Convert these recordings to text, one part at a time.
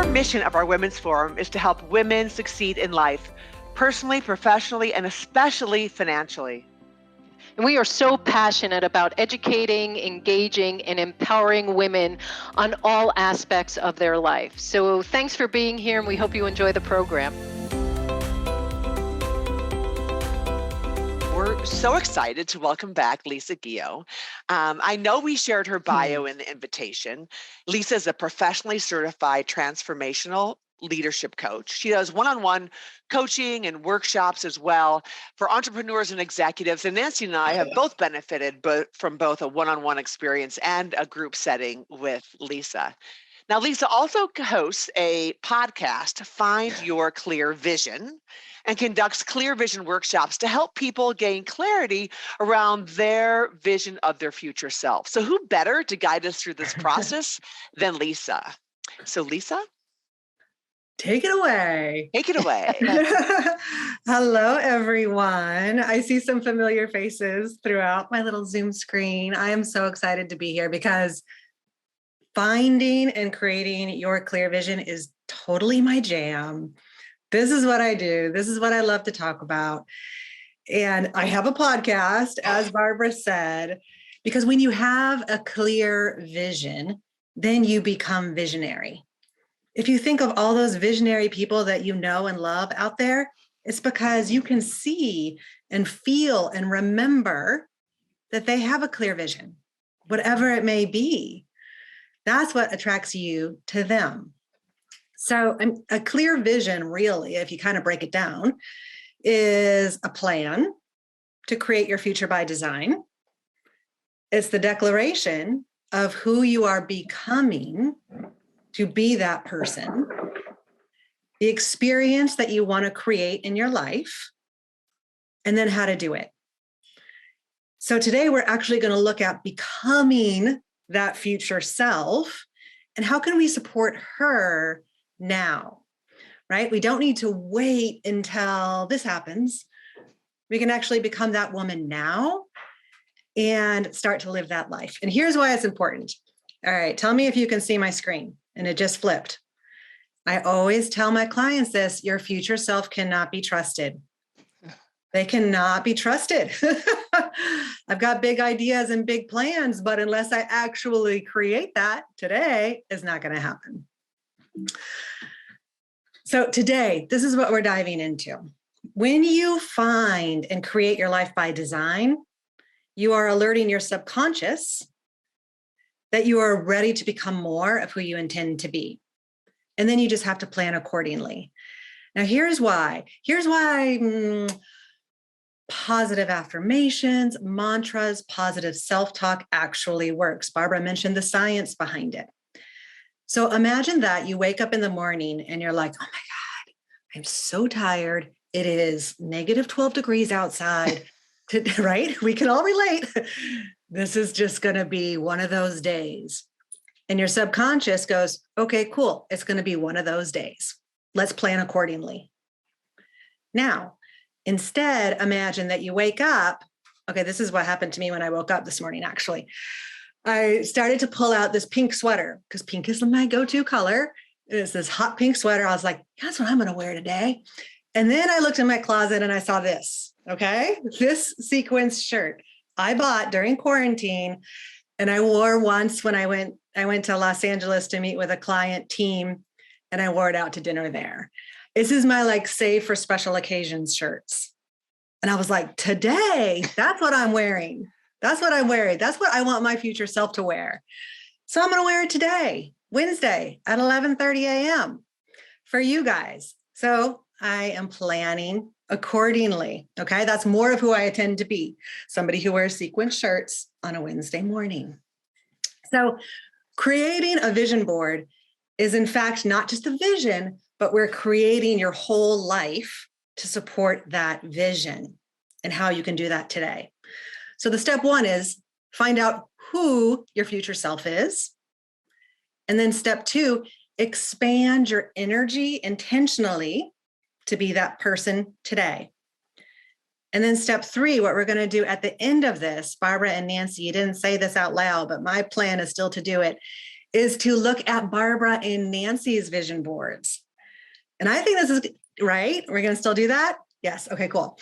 core mission of our Women's Forum is to help women succeed in life, personally, professionally, and especially financially. And we are so passionate about educating, engaging, and empowering women on all aspects of their life. So thanks for being here, and we hope you enjoy the program. We're so excited to welcome back Lisa Guillo. I know we shared her bio in the invitation. Lisa is a professionally certified transformational leadership coach. She does one-on-one coaching and workshops as well for entrepreneurs and executives. And Nancy and I have both benefited from both a one-on-one experience and a group setting with Lisa. Now, Lisa also hosts a podcast, Find Your Clear Vision, and conducts clear vision workshops to help people gain clarity around their vision of their future self. So who better to guide us through this process than Lisa? So Lisa? Take it away. Take it away. Hello, everyone. I see some familiar faces throughout my little Zoom screen. I am so excited to be here because finding and creating your clear vision is totally my jam. This is what I do. This is what I love to talk about. And I have a podcast, as Barbara said, because when you have a clear vision, then you become visionary. If you think of all those visionary people that you know and love out there, it's because you can see and feel and remember that they have a clear vision, whatever it may be. That's what attracts you to them. So a clear vision, really, if you kind of break it down, is a plan to create your future by design. It's the declaration of who you are becoming to be that person, the experience that you want to create in your life, and then how to do it. So today we're actually going to look at becoming that future self and how can we support her now, right? We don't need to wait until this happens. We can actually become that woman now and start to live that life. And here's why it's important. All right, tell me if you can see my screen. And it just flipped. I always tell my clients this: your future self cannot be trusted. They cannot be trusted. I've got big ideas and big plans, but unless I actually create that today, it's not going to happen. So today, this is what we're diving into. When you find and create your life by design, you are alerting your subconscious that you are ready to become more of who you intend to be. And then you just have to plan accordingly. Now, here's why. Positive affirmations, mantras, positive self-talk actually works. Barbara mentioned the science behind it. So imagine that you wake up in the morning and you're like, oh my God, I'm so tired. It is negative 12 degrees outside, right? We can all relate. This is just going to be one of those days. And your subconscious goes, okay, cool. It's going to be one of those days. Let's plan accordingly. Now, instead, imagine that you wake up. Okay, this is what happened to me when I woke up this morning, actually. I started to pull out this pink sweater because pink is my go-to color. It's this hot pink sweater. I was like, that's what I'm going to wear today. And then I looked in my closet and I saw this, okay? This sequence shirt I bought during quarantine, and I wore once when I went to Los Angeles to meet with a client team, and I wore it out to dinner there. This is my save for special occasions shirts. And I was like, today, that's what I'm wearing. That's what I'm wearing. That's what I want my future self to wear. So I'm going to wear it today, Wednesday at 11:30 a.m. for you guys. So I am planning accordingly. Okay. That's more of who I intend to be. Somebody who wears sequin shirts on a Wednesday morning. So creating a vision board is in fact not just a vision, but we're creating your whole life to support that vision and how you can do that today. So the step one is find out who your future self is. And then step two, expand your energy intentionally to be that person today. And then step three, what we're going to do at the end of this, Barbara and Nancy, you didn't say this out loud, but my plan is still to do it, is to look at Barbara and Nancy's vision boards. And I think this is right. We're going to still do that? Yes. Okay, cool.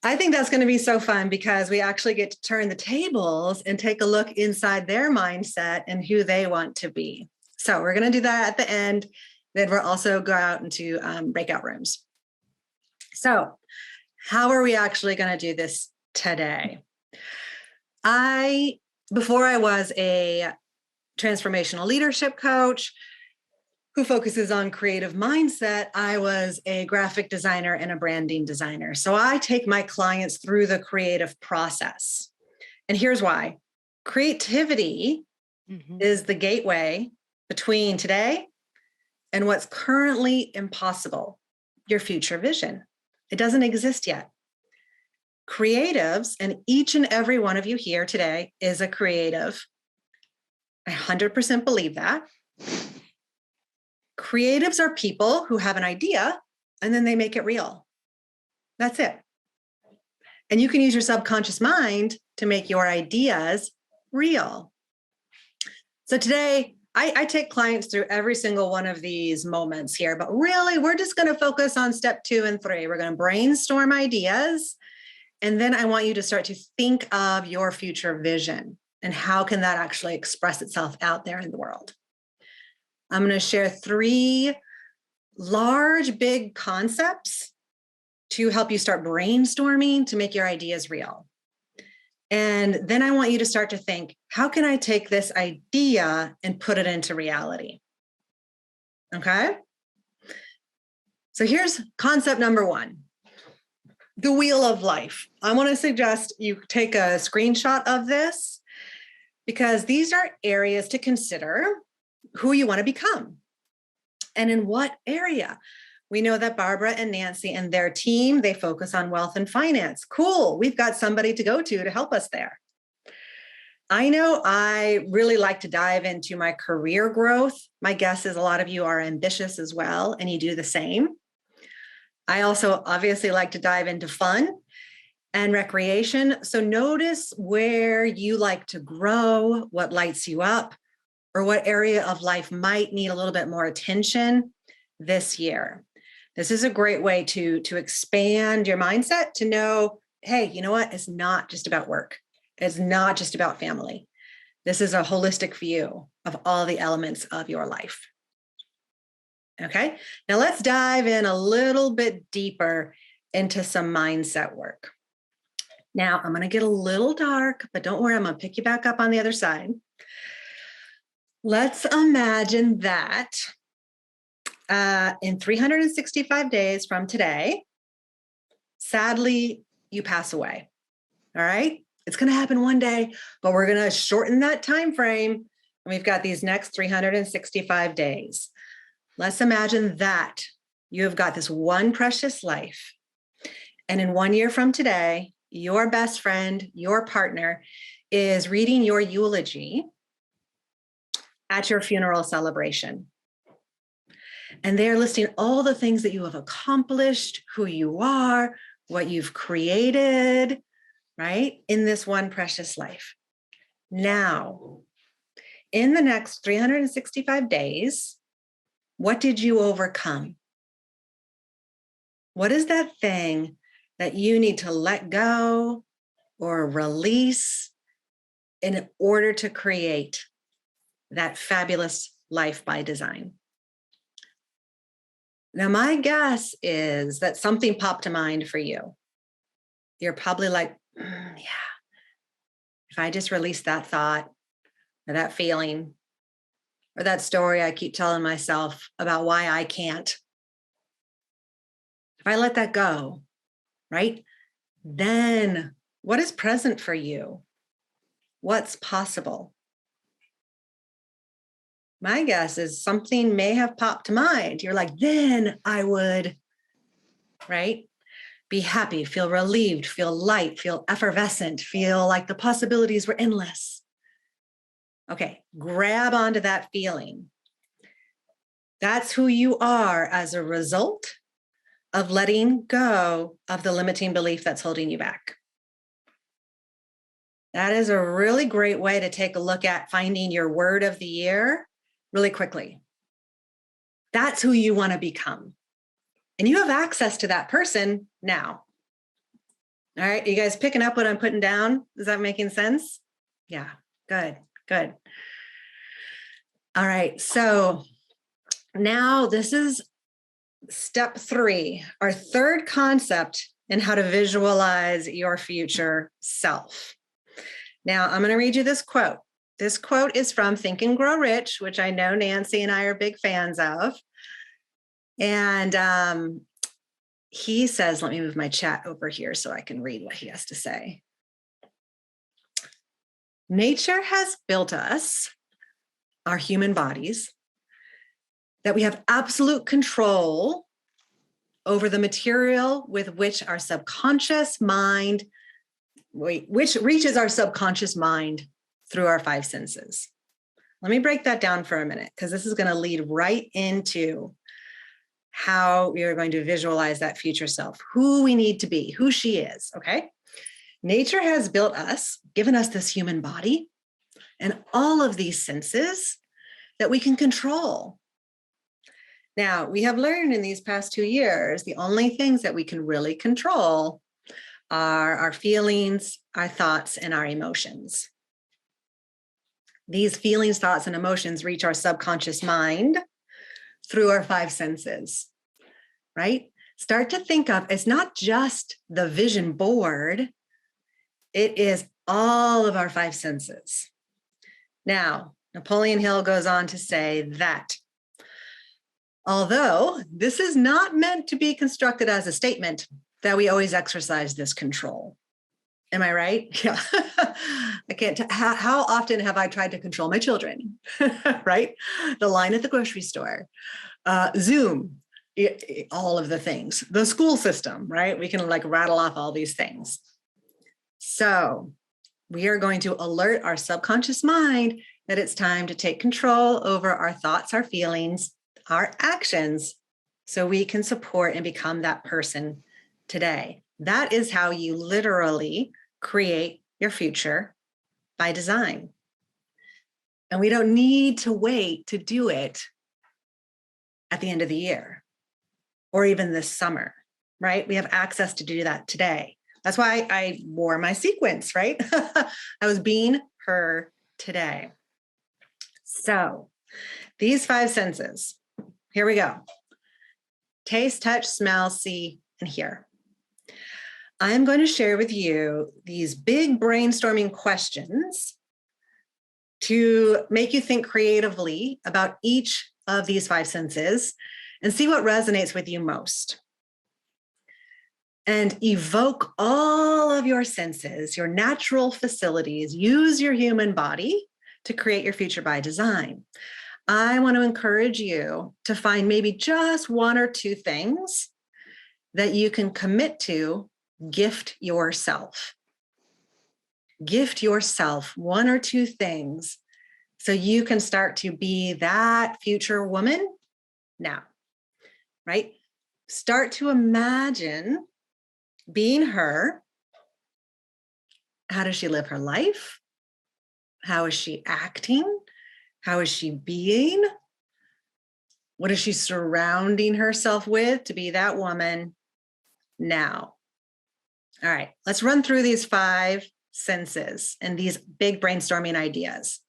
I think that's going to be so fun because we actually get to turn the tables and take a look inside their mindset and who they want to be. So we're going to do that at the end. Then we'll also go out into breakout rooms. So how are we actually going to do this today? Before I was a transformational leadership coach who focuses on creative mindset, I was a graphic designer and a branding designer. So I take my clients through the creative process. And here's why. Creativity is the gateway between today and what's currently impossible, your future vision. It doesn't exist yet. Creatives, and each and every one of you here today is a creative. I 100% believe that. Creatives are people who have an idea and then they make it real. That's it. And you can use your subconscious mind to make your ideas real. So today, I take clients through every single one of these moments here, but really we're just going to focus on step 2 and 3. We're going to brainstorm ideas. And then I want you to start to think of your future vision and how can that actually express itself out there in the world. I'm going to share 3 large, big concepts to help you start brainstorming to make your ideas real. And then I want you to start to think, how can I take this idea and put it into reality? Okay? So here's concept number 1. The wheel of life. I want to suggest you take a screenshot of this because these are areas to consider who you want to become and in what area. We know that Barbara and Nancy and their team, they focus on wealth and finance. Cool. We've got somebody to go to help us there. I know I really like to dive into my career growth. My guess is a lot of you are ambitious as well, and you do the same. I also obviously like to dive into fun and recreation. So notice where you like to grow, what lights you up, or what area of life might need a little bit more attention this year. This is a great way to expand your mindset to know, hey, you know what? It's not just about work. It's not just about family. This is a holistic view of all the elements of your life. Okay, now let's dive in a little bit deeper into some mindset work. Now I'm going to get a little dark, but don't worry, I'm going to pick you back up on the other side. Let's imagine that in 365 days from today, sadly, you pass away. All right, it's going to happen one day, but we're going to shorten that time frame. And we've got these next 365 days. Let's imagine that you have got this one precious life. And in 1 year from today, your best friend, your partner is reading your eulogy at your funeral celebration. And they're listing all the things that you have accomplished, who you are, what you've created, right? In this one precious life. Now, in the next 365 days, what did you overcome? What is that thing that you need to let go or release in order to create that fabulous life by design? Now, my guess is that something popped to mind for you. You're probably like, yeah, if I just release that thought or that feeling or that story I keep telling myself about why I can't, if I let that go, right? Then what is present for you? What's possible? My guess is something may have popped to mind. You're like, then I would, right? Be happy, feel relieved, feel light, feel effervescent, feel like the possibilities were endless. Okay, grab onto that feeling. That's who you are as a result of letting go of the limiting belief that's holding you back. That is a really great way to take a look at finding your word of the year really quickly. That's who you want to become. And you have access to that person now. All right. You guys picking up what I'm putting down? Is that making sense? Yeah. Good. Good. All right. So now this is step 3, our third concept in how to visualize your future self. Now I'm going to read you this quote. This quote is from Think and Grow Rich, which I know Nancy and I are big fans of. And he says, let me move my chat over here so I can read what he has to say. Nature has built us, our human bodies, that we have absolute control over the material with which our subconscious mind, which reaches our subconscious mind through our 5 senses. Let me break that down for a minute, because this is going to lead right into how we are going to visualize that future self, who we need to be, who she is, okay? Nature has built us, given us this human body and all of these senses that we can control. Now, we have learned in these past 2 years, the only things that we can really control are our feelings, our thoughts, and our emotions. These feelings, thoughts, and emotions reach our subconscious mind through our 5 senses, right? Start to think of, it's not just the vision board, it is all of our 5 senses. Now, Napoleon Hill goes on to say that although this is not meant to be constructed as a statement, that we always exercise this control. Am I right? Yeah. I can't, how often have I tried to control my children, right? The line at the grocery store, Zoom, all of the things, the school system, right? We can like rattle off all these things. So we are going to alert our subconscious mind that it's time to take control over our thoughts, our feelings, our actions, so we can support and become that person today. That is how you literally create your future by design. And we don't need to wait to do it at the end of the year or even this summer, right? We have access to do that today. That's why I wore my sequence, right? I was being her today. So these 5 senses, here we go. Taste, touch, smell, see, and hear. I'm going to share with you these big brainstorming questions to make you think creatively about each of these 5 senses and see what resonates with you most. And evoke all of your senses, your natural facilities. Use your human body to create your future by design. I want to encourage you to find maybe just 1 or 2 things that you can commit to. Gift yourself. Gift yourself 1 or 2 things so you can start to be that future woman now, right? Start to imagine being her. How does she live her life? How is she acting? How is she being? What is she surrounding herself with to be that woman now? All right, let's run through these 5 senses and these big brainstorming ideas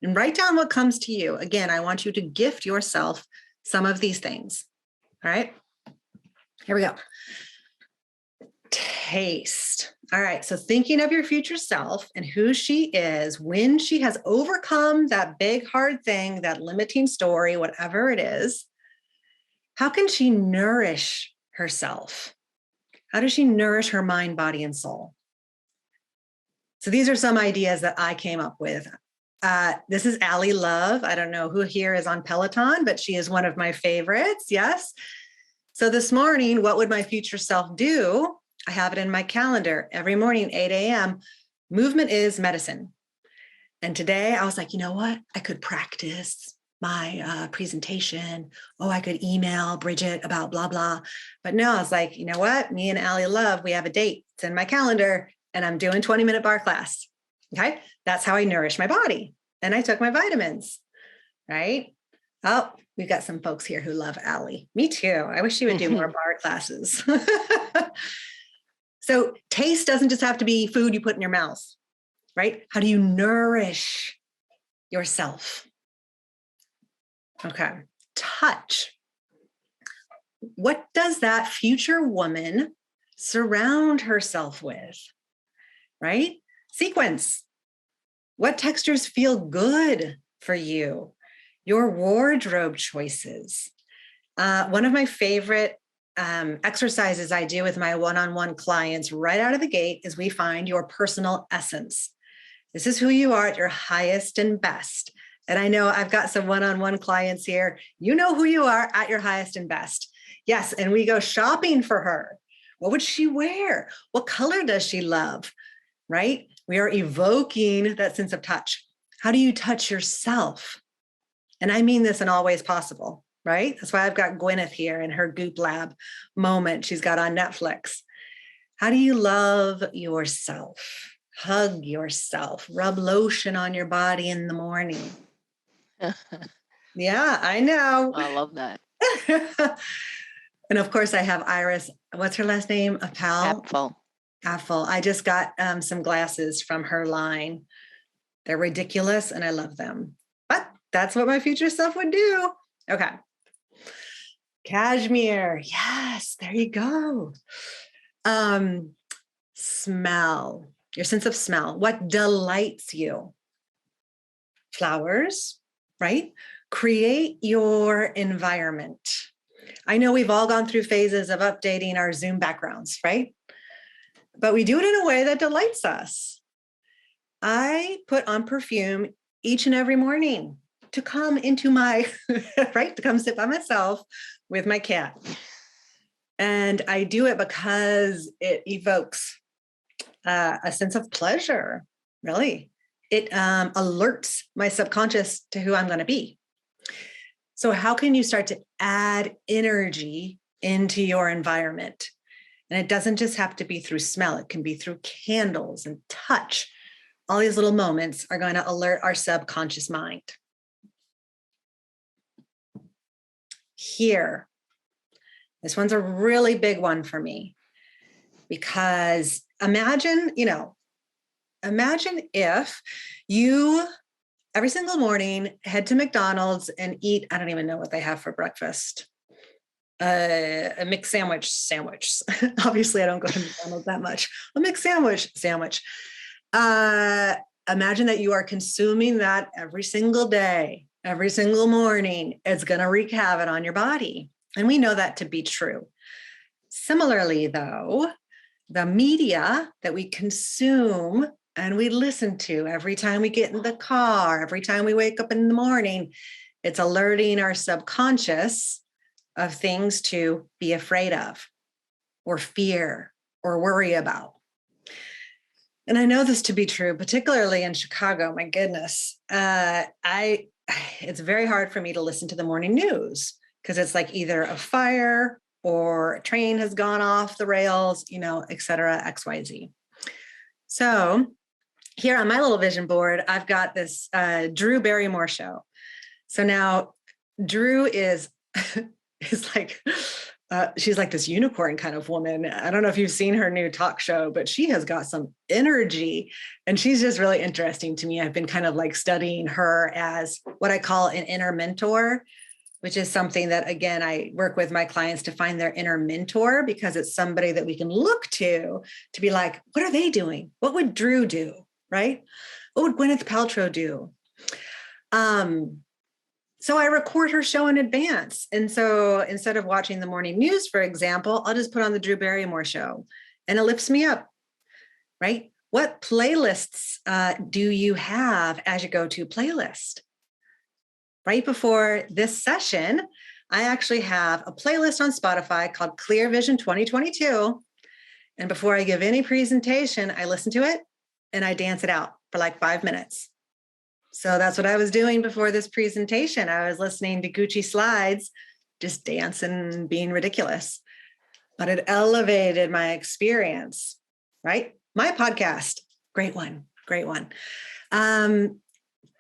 and write down what comes to you. Again, I want you to gift yourself some of these things. All right, here we go. Taste. All right, so thinking of your future self and who she is when she has overcome that big, hard thing, that limiting story, whatever it is, how can she nourish herself? How does she nourish her mind, body, and soul? So these are some ideas that I came up with. This is Allie Love. I don't know who here is on Peloton, but she is one of my favorites. Yes. So this morning, what would my future self do? I have it in my calendar every morning, 8 a.m. Movement is medicine. And today I was like, you know what? I could practice my presentation. Oh, I could email Bridget about blah, blah. But no, I was like, you know what? Me and Allie Love, we have a date. It's in my calendar and I'm doing 20-minute bar class. Okay. That's how I nourish my body. And I took my vitamins, right? Oh, we've got some folks here who love Allie. Me too. I wish she would do more bar classes. So taste doesn't just have to be food you put in your mouth, right? How do you nourish yourself? Okay. Touch. What does that future woman surround herself with, right? Sequence. What textures feel good for you? Your wardrobe choices. One of my favorite exercises I do with my one-on-one clients right out of the gate is we find your personal essence. This is who you are at your highest and best. And I know I've got some one-on-one clients here. You know who you are at your highest and best. Yes, and we go shopping for her. What would she wear? What color does she love? Right? We are evoking that sense of touch. How do you touch yourself? And I mean this in all ways possible, right? That's why I've got Gwyneth here in her Goop Lab moment she's got on Netflix. How do you love yourself? Hug yourself, rub lotion on your body in the morning. Yeah, I know. I love that. And of course, I have Iris. What's her last name? Apfel. I just got some glasses from her line. They're ridiculous and I love them. But that's what my future self would do. Okay. Cashmere. Yes, there you go. Smell. Your sense of smell. What delights you? Flowers, right? Create your environment. I know we've all gone through phases of updating our Zoom backgrounds, right? But we do it in a way that delights us. I put on perfume each and every morning to come into my, right? To come sit by myself with my cat. And I do it because it evokes a sense of pleasure, really. It alerts my subconscious to who I'm going to be. So how can you start to add energy into your environment? And it doesn't just have to be through smell. It can be through candles and touch. All these little moments are going to alert our subconscious mind. Here, this one's a really big one for me because imagine if you every single morning head to McDonald's and eat, I don't even know what they have for breakfast. A mixed sandwich. Obviously, I don't go to McDonald's that much. A mixed sandwich. Imagine that you are consuming that every single day, every single morning. It's going to wreak havoc on your body. And we know that to be true. Similarly, though, the media that we consume and we listen to every time we get in the car, every time we wake up in the morning, it's alerting our subconscious of things to be afraid of or fear or worry about. And I know this to be true, particularly in Chicago. My goodness, it's very hard for me to listen to the morning news because it's like either a fire or a train has gone off the rails, et cetera, XYZ. So here on my little vision board, I've got this Drew Barrymore show. So now Drew is like, she's like this unicorn kind of woman. I don't know if you've seen her new talk show, but she has got some energy and she's just really interesting to me. I've been kind of like studying her as what I call an inner mentor, which is something that, again, I work with my clients to find their inner mentor because it's somebody that we can look to be like, what are they doing? What would Drew do? Right? What would Gwyneth Paltrow do? So I record her show in advance. And so instead of watching the morning news, for example, I'll just put on the Drew Barrymore show and it lifts me up, right? What playlists do you have as you go to playlist? Right before this session, I actually have a playlist on Spotify called Clear Vision 2022. And before I give any presentation, I listen to it and I dance it out for like 5 minutes. So that's what I was doing before this presentation. I was listening to Gucci Slides, just dancing, being ridiculous. But it elevated my experience, right? My podcast, great one. Find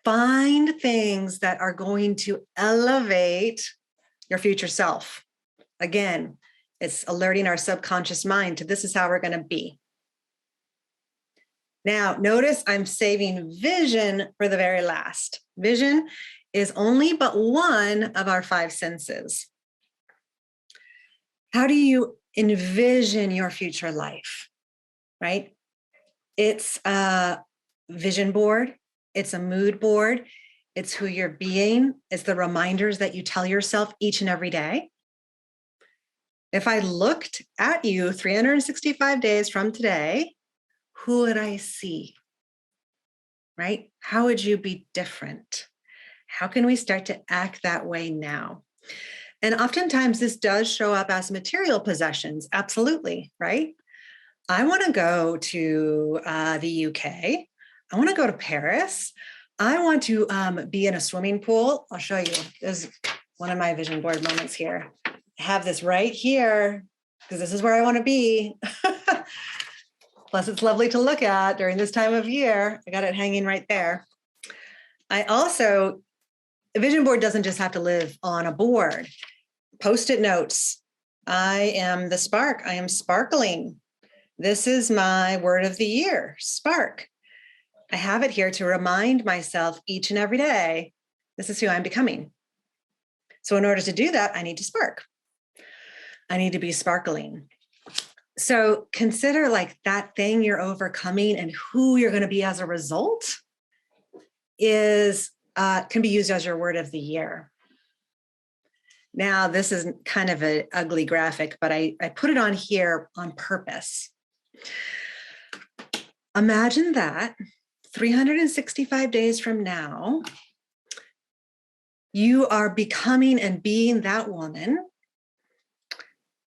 find things that are going to elevate your future self. Again, it's alerting our subconscious mind to this is how we're going to be. Now, notice I'm saving vision for the very last. Vision is only but one of our five senses. How do you envision your future life, right? It's a vision board. It's a mood board. It's who you're being. It's the reminders that you tell yourself each and every day. If I looked at you 365 days from today, who would I see? Right? How would you be different? How can we start to act that way now? And oftentimes this does show up as material possessions. Absolutely, right? I want to go to the UK. I want to go to Paris. I want to be in a swimming pool. I'll show you. This is one of my vision board moments here. I have this right here because this is where I want to be. Plus, it's lovely to look at during this time of year. I got it hanging right there. A vision board doesn't just have to live on a board. Post-it notes. I am the spark. I am sparkling. This is my word of the year, spark. I have it here to remind myself each and every day, this is who I'm becoming. So in order to do that, I need to spark. I need to be sparkling. So consider like that thing you're overcoming and who you're going to be as a result can be used as your word of the year. Now, this is kind of an ugly graphic, but I put it on here on purpose. Imagine that 365 days from now, you are becoming and being that woman.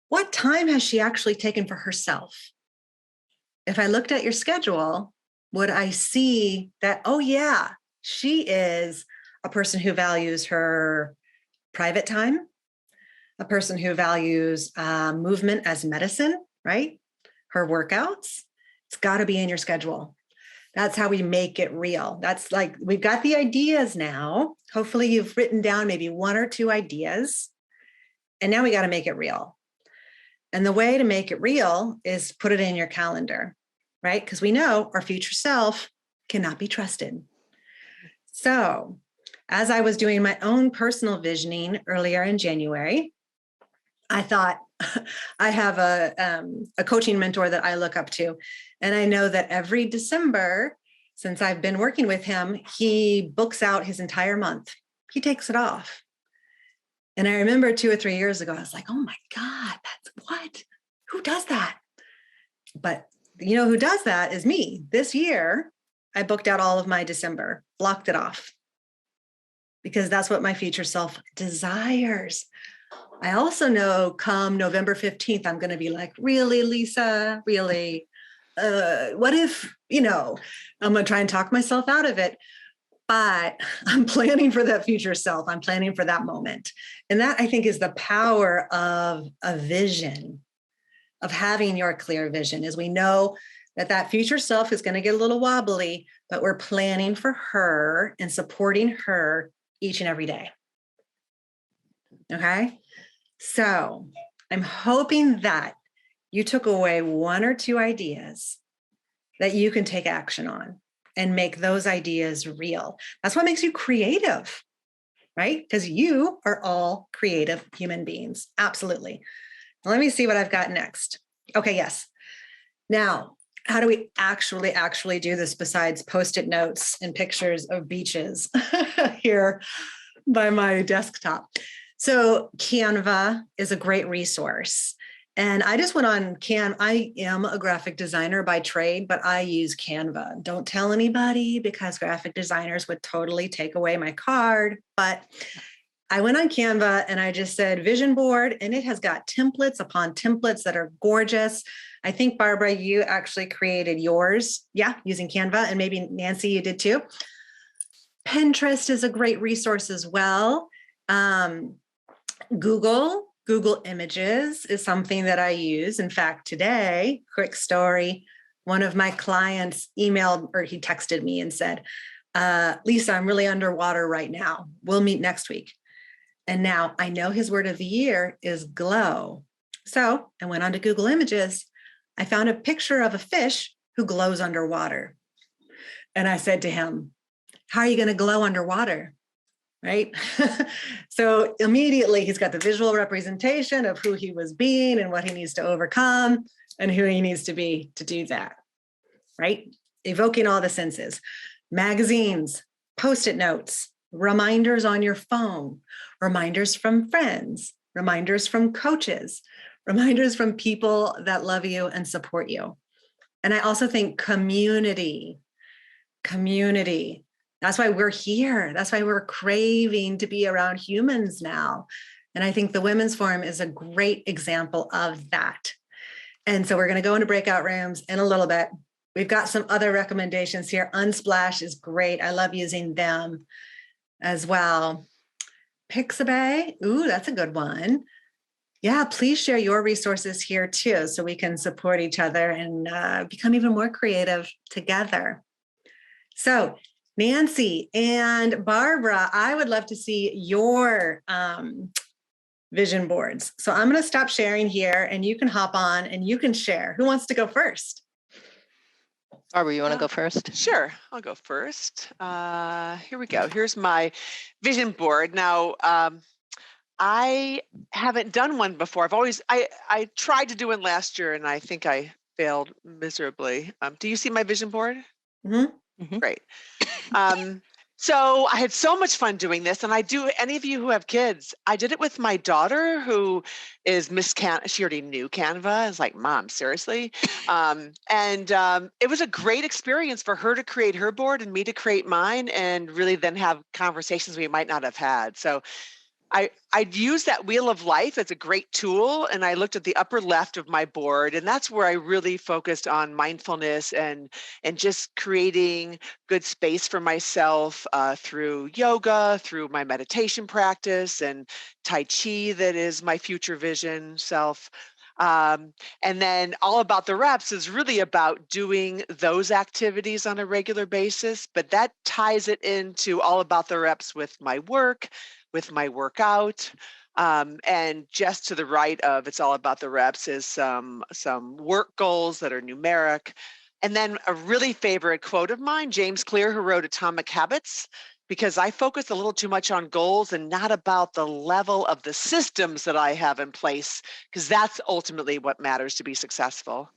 What time has she actually taken for herself? If I looked at your schedule, would I see that, oh yeah, she is a person who values her private time, a person who values movement as medicine, right? Her workouts, it's got to be in your schedule. That's how we make it real. That's like, we've got the ideas now. Hopefully you've written down maybe one or two ideas, and now we got to make it real. And the way to make it real is put it in your calendar, right? Because we know our future self cannot be trusted. So as I was doing my own personal visioning earlier in January, I thought I have a coaching mentor that I look up to. And I know that every December, since I've been working with him, he books out his entire month. He takes it off. And I remember 2 or 3 years ago, I was like, oh my God, that's what? Who does that? But you know who does that is me. This year, I booked out all of my December, blocked it off, because that's what my future self desires. I also know come November 15th, I'm going to be like, really, Lisa, really? What if, I'm going to try and talk myself out of it. But I'm planning for that future self. I'm planning for that moment. And that, I think, is the power of a vision, of having your clear vision, is we know that future self is going to get a little wobbly, but we're planning for her and supporting her each and every day. Okay? So I'm hoping that you took away one or two ideas that you can take action on and make those ideas real. That's what makes you creative, right? Because you are all creative human beings. Absolutely. Let me see what I've got next. Okay, yes. Now, how do we actually do this besides Post-it notes and pictures of beaches here by my desktop? So Canva is a great resource. And I just went on I am a graphic designer by trade, but I use Canva. Don't tell anybody, because graphic designers would totally take away my card. But I went on Canva and I just said vision board, and it has got templates upon templates that are gorgeous. I think, Barbara, you actually created yours. Yeah, using Canva, and maybe Nancy, you did too. Pinterest is a great resource as well. Google Images is something that I use. In fact, today, quick story, one of my clients emailed, or he texted me and said, Lisa, I'm really underwater right now. We'll meet next week. And now I know his word of the year is glow. So I went on to Google Images. I found a picture of a fish who glows underwater. And I said to him, how are you going to glow underwater? Right? So immediately he's got the visual representation of who he was being and what he needs to overcome and who he needs to be to do that. Right? Evoking all the senses. Magazines, post-it notes, reminders on your phone, reminders from friends, reminders from coaches, reminders from people that love you and support you. And I also think community. That's why we're here. That's why we're craving to be around humans now. And I think the Women's Forum is a great example of that. And so we're going to go into breakout rooms in a little bit. We've got some other recommendations here. Unsplash is great. I love using them as well. Pixabay, ooh, that's a good one. Yeah, please share your resources here too, so we can support each other and become even more creative together. So Nancy and Barbara, I would love to see your vision boards. So I'm going to stop sharing here and you can hop on and you can share. Who wants to go first? Barbara, you want to go first? Sure, I'll go first. Here we go. Here's my vision board. Now, I haven't done one before. I tried to do one last year and I think I failed miserably. Do you see my vision board? Mm-hmm. Mm-hmm. Great. So I had so much fun doing this, and any of you who have kids, I did it with my daughter who is Miss Canva. She already knew Canva. I was like, Mom, seriously? It was a great experience for her to create her board and me to create mine and really then have conversations we might not have had. So I'd use that wheel of life as a great tool. And I looked at the upper left of my board, and that's where I really focused on mindfulness and just creating good space for myself through yoga, through my meditation practice and Tai Chi, that is my future vision self. And then all about the reps is really about doing those activities on a regular basis, but that ties it into all about the reps with my work, with my workout. And just to the right of it's all about the reps is some work goals that are numeric. And then a really favorite quote of mine, James Clear, who wrote Atomic Habits, because I focus a little too much on goals and not about the level of the systems that I have in place, because that's ultimately what matters to be successful.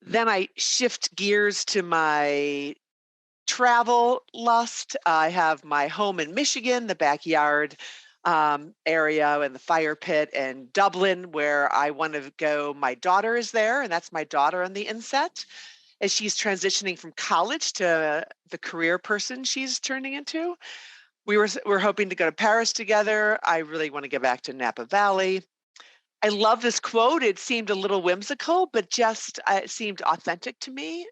Then I shift gears to my travel lust. I have my home in Michigan, the backyard area and the fire pit, and Dublin, where I want to go. My daughter is there, and that's my daughter on the inset, as she's transitioning from college to the career person she's turning into. We're hoping to go to Paris together. I really want to get back to Napa Valley. I love this quote. It seemed a little whimsical, but just it seemed authentic to me.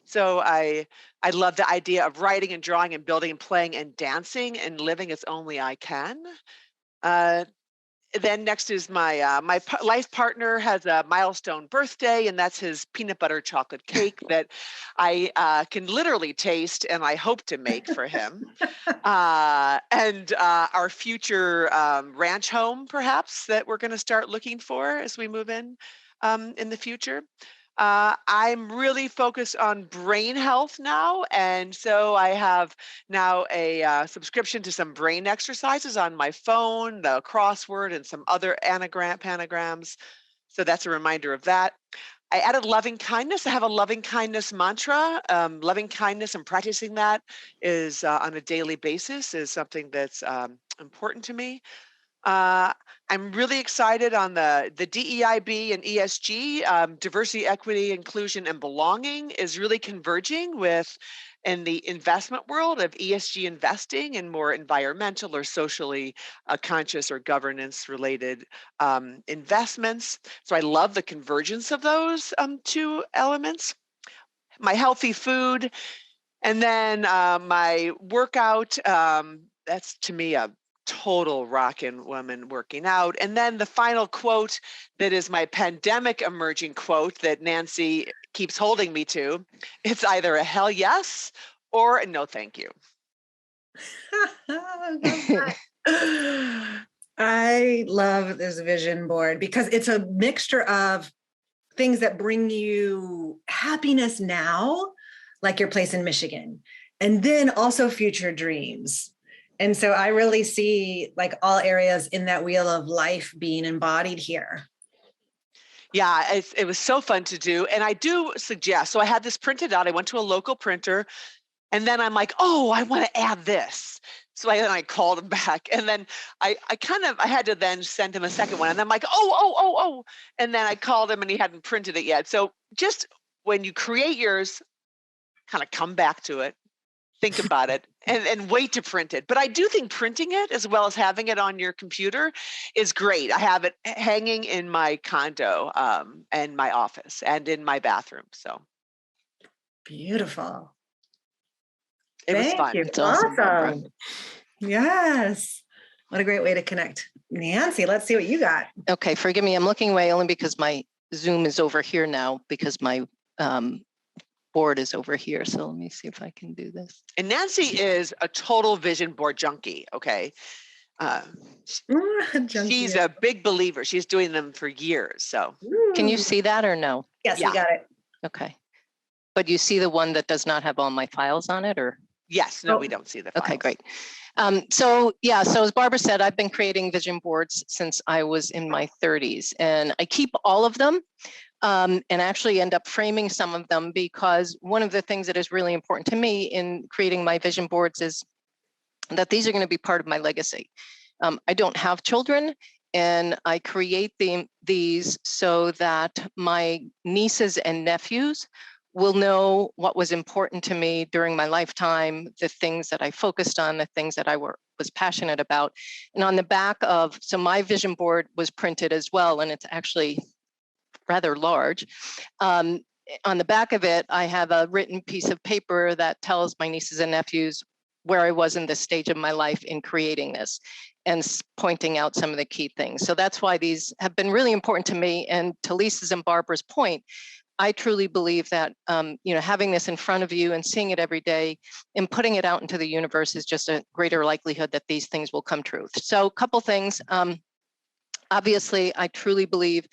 So I love the idea of writing and drawing and building and playing and dancing and living as only I can. Then next is my life partner has a milestone birthday, and that's his peanut butter chocolate cake that I can literally taste and I hope to make for him. And our future ranch home, perhaps, that we're going to start looking for as we move in the future. I'm really focused on brain health now. And so I have now a subscription to some brain exercises on my phone, the crossword, and some other panagrams. So that's a reminder of that. I added loving kindness. I have a loving kindness mantra. Loving kindness and practicing that is on a daily basis is something that's important to me. I'm really excited on the DEIB and ESG, diversity, equity, inclusion, and belonging is really converging with in the investment world of ESG investing and more environmental or socially conscious or governance related investments. So I love the convergence of those two elements. My healthy food, and then my workout, that's to me a total rockin' woman working out. And then the final quote that is my pandemic emerging quote that Nancy keeps holding me to, it's either a hell yes or a no thank you. I love this vision board because it's a mixture of things that bring you happiness now, like your place in Michigan, and then also future dreams. And so I really see like all areas in that wheel of life being embodied here. Yeah, it was so fun to do. And I do suggest, so I had this printed out. I went to a local printer, and then I'm like, oh, I want to add this. So I called him back, and then I had to then send him a second one. And then I'm like, oh. And then I called him and he hadn't printed it yet. So just when you create yours, kind of come back to it, think about it, and wait to print it. But I do think printing it as well as having it on your computer is great. I have it hanging in my condo and my office and in my bathroom. So beautiful. It was fun. It's awesome. Yes. What a great way to connect. Nancy, let's see what you got. Okay, forgive me. I'm looking away only because my Zoom is over here now because my board is over here. So let me see if I can do this. And Nancy is a total vision board junkie. Okay. She's a big believer. She's doing them for years. So can you see that or no? Yes, yeah. We got it. Okay. But you see the one that does not have all my files on it, or? Yes, no, we don't see the files. Okay, great. So as Barbara said, I've been creating vision boards since I was in my 30s, and I keep all of them and actually end up framing some of them, because one of the things that is really important to me in creating my vision boards is that these are going to be part of my legacy. I don't have children, and I create these so that my nieces and nephews will know what was important to me during my lifetime, the things that I focused on, the things that I was passionate about. And on the back of, so my vision board was printed as well, and it's actually rather large. On the back of it, I have a written piece of paper that tells my nieces and nephews where I was in this stage of my life in creating this, and pointing out some of the key things. So that's why these have been really important to me. And to Lisa's and Barbara's point, I truly believe that having this in front of you and seeing it every day and putting it out into the universe is just a greater likelihood that these things will come true. So a couple things. Obviously, I truly believe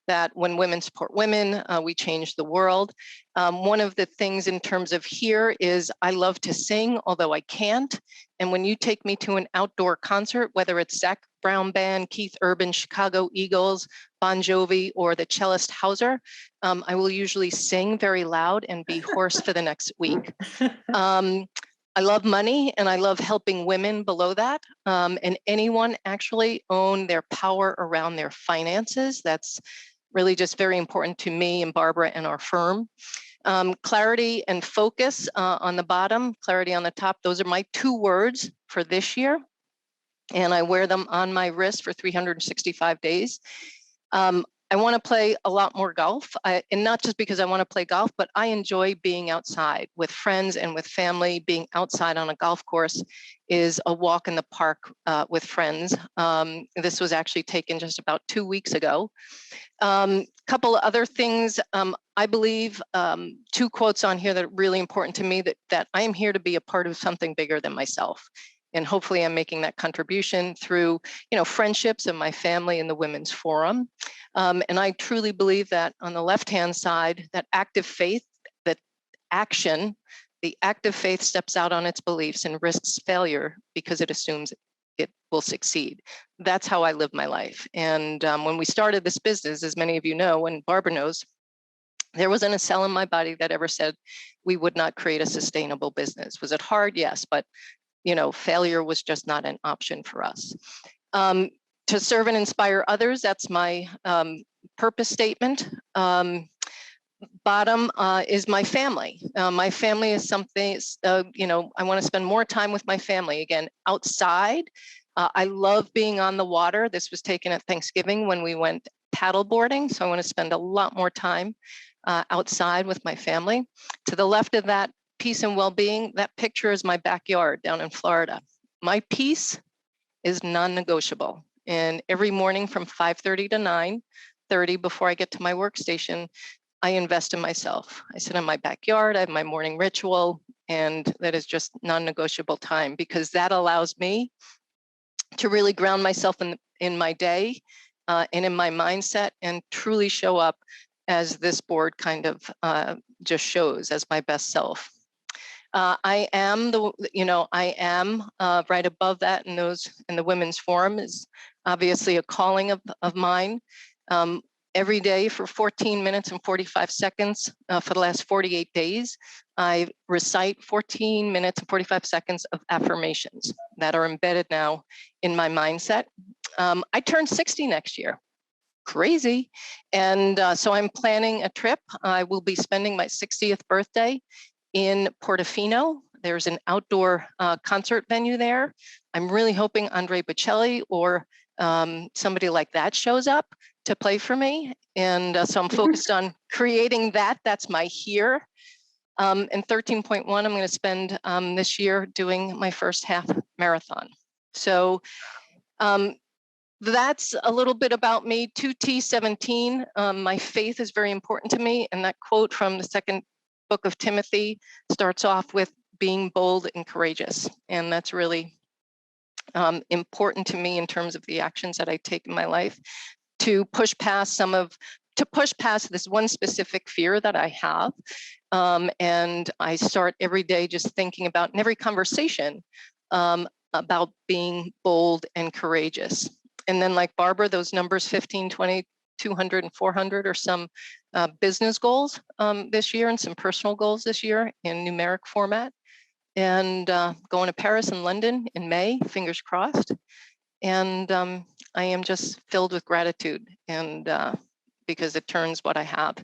that when women support women, we change the world. One of the things in terms of here is I love to sing, although I can't. And when you take me to an outdoor concert, whether it's Zach Brown Band, Keith Urban, Chicago Eagles, Bon Jovi, or the cellist Hauser, I will usually sing very loud and be hoarse for the next week. I love money, and I love helping women below that, and anyone actually own their power around their finances. That's really just very important to me and Barbara and our firm. Clarity and focus on the bottom, clarity on the top. Those are my 2 words for this year. And I wear them on my wrist for 365 days. I want to play a lot more golf, and not just because I want to play golf, but I enjoy being outside with friends and with family. Being outside on a golf course is a walk in the park with friends. This was actually taken just about 2 weeks ago. Couple of other things. I believe 2 quotes on here that are really important to me, that I am here to be a part of something bigger than myself. And hopefully I'm making that contribution through, friendships and my family in the Women's Forum. And I truly believe that on the left-hand side, that active faith, that action, the active faith steps out on its beliefs and risks failure because it assumes it will succeed. That's how I live my life. And when we started this business, as many of you know, and Barbara knows, there wasn't a cell in my body that ever said we would not create a sustainable business. Was it hard? Yes, but failure was just not an option for us. To serve and inspire others, that's my purpose statement. Bottom is my family. My family is something, I want to spend more time with my family. Again, outside. I love being on the water. This was taken at Thanksgiving when we went paddle boarding. So I want to spend a lot more time outside with my family. To the left of that, peace and well-being, that picture is my backyard down in Florida. My peace is non-negotiable. And every morning from 5:30 to 9:30 before I get to my workstation, I invest in myself. I sit in my backyard, I have my morning ritual, and that is just non-negotiable time, because that allows me to really ground myself in my day and in my mindset, and truly show up as this board kind of just shows, as my best self. I am right above that in the women's forum is obviously a calling of mine. Every day for 14 minutes and 45 seconds for the last 48 days, I recite 14 minutes and 45 seconds of affirmations that are embedded now in my mindset. I turn 60 next year. Crazy. And so I'm planning a trip. I will be spending my 60th birthday in Portofino. There's an outdoor concert venue there. I'm really hoping Andre Bocelli or somebody like that shows up to play for me. And so I'm focused on creating that. That's my here. And 13.1, I'm going to spend this year doing my first half marathon. So that's a little bit about me. 2T17, my faith is very important to me. And that quote from the second book of Timothy starts off with being bold and courageous. And that's really important to me in terms of the actions that I take in my life to push past this one specific fear that I have. And I start every day just thinking about, in every conversation, about being bold and courageous. And then, like Barbara, those numbers 15, 20, 200, and 400 are some business goals this year, and some personal goals this year in numeric format. And going to Paris and London in May, fingers crossed. And I am just filled with gratitude, and because it turns what I have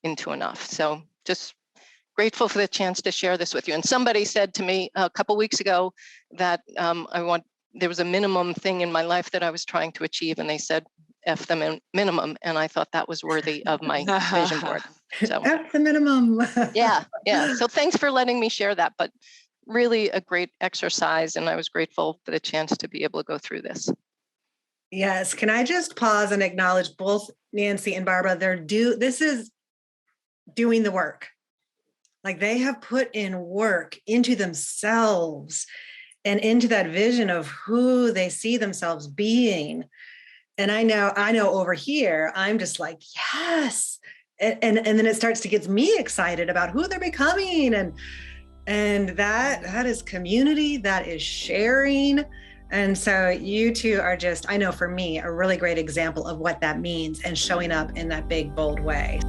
into enough. So just grateful for the chance to share this with you. And somebody said to me a couple weeks ago that there was a minimum thing in my life that I was trying to achieve, and they said, F the minimum. And I thought that was worthy of my vision board. So F the minimum. yeah. So thanks for letting me share that, but really a great exercise. And I was grateful for the chance to be able to go through this. Yes. Can I just pause and acknowledge both Nancy and Barbara? This is doing the work. Like, they have put in work into themselves and into that vision of who they see themselves being. And I know over here, I'm just like, yes. And then it starts to get me excited about who they're becoming. And that is community, that is sharing. And so you two are just, I know for me, a really great example of what that means and showing up in that big, bold way.